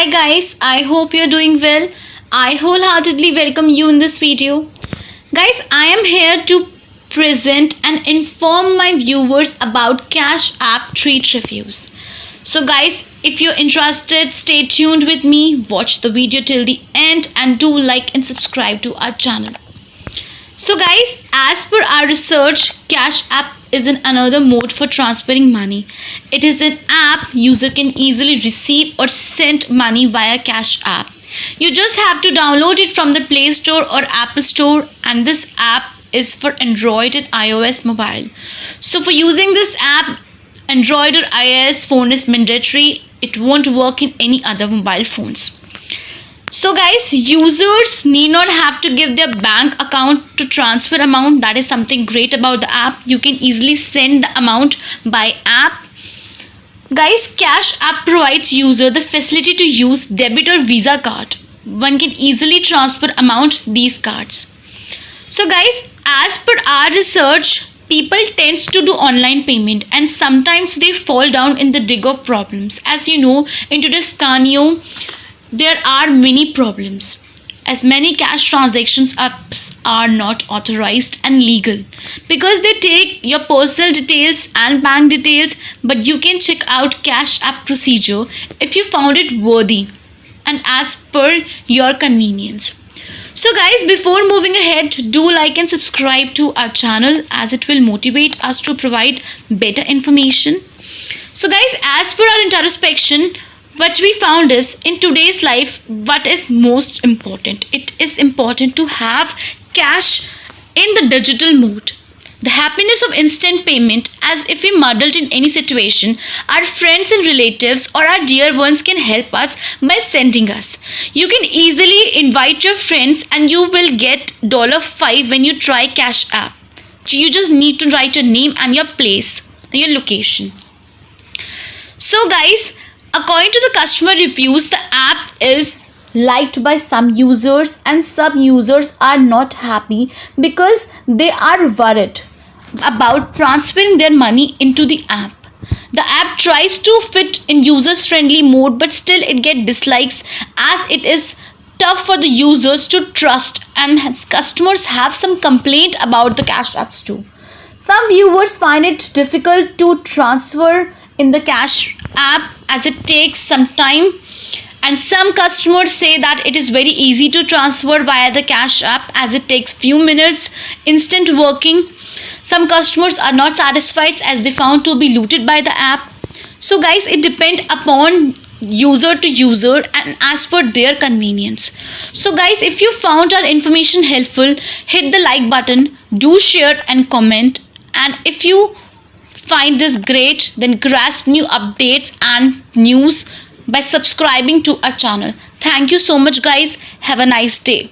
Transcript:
guys, I hope you're doing well. I wholeheartedly welcome you in this video. Guys, I am here to present and inform my viewers about Cash App treat reviews. So guys, if you're interested, stay tuned with me, watch the video till the end and do like and subscribe to our channel. So guys, as per our research, Cash App is another mode for transferring money. It is an app user can easily receive or send money via Cash App. You just have to download it from the Play Store or Apple Store, and this app is for Android and iOS mobile. So for using this app, Android or iOS phone is mandatory. It won't work in any other mobile phones. So guys, users need not have to give their bank account to transfer amount. That is something great about the app. You can easily send the amount by app. Guys, Cash App provides user the facility to use debit or Visa card. One can easily transfer amount these cards. So guys, as per our research, people tends to do online payment and sometimes they fall down in the dig of problems. As you know, in today's scenario, there are many problems as many cash transactions apps are not authorized and legal because they take your personal details and bank details, but you can check out Cash App procedure if you found it worthy and as per your convenience. So guys, before moving ahead, do like and subscribe to our channel as it will motivate us to provide better information. So guys, as per our introspection, what we found is in today's life, what is most important? It is important to have cash in the digital mode. The happiness of instant payment, as if we muddled in any situation, our friends and relatives or our dear ones can help us by sending us. You can easily invite your friends and you will get $5 when you try Cash App. You just need to write your name and your place and your location. So guys, according to the customer reviews, the app is liked by some users and some users are not happy because they are worried about transferring their money into the app. The app tries to fit in users friendly mode, but still it gets dislikes as it is tough for the users to trust, and customers have some complaint about the Cash Apps too. Some viewers find it difficult to transfer in the Cash App as it takes some time, and some customers say that it is very easy to transfer via the Cash App as it takes few minutes, instant working. Some customers are not satisfied as they found to be looted by the app. So guys, it depends upon user to user and as per their convenience. So guys, if you found our information helpful, hit the like button, do share and comment, and if you find this great, then grasp new updates and news by subscribing to our channel. Thank you so much guys. Have a nice day.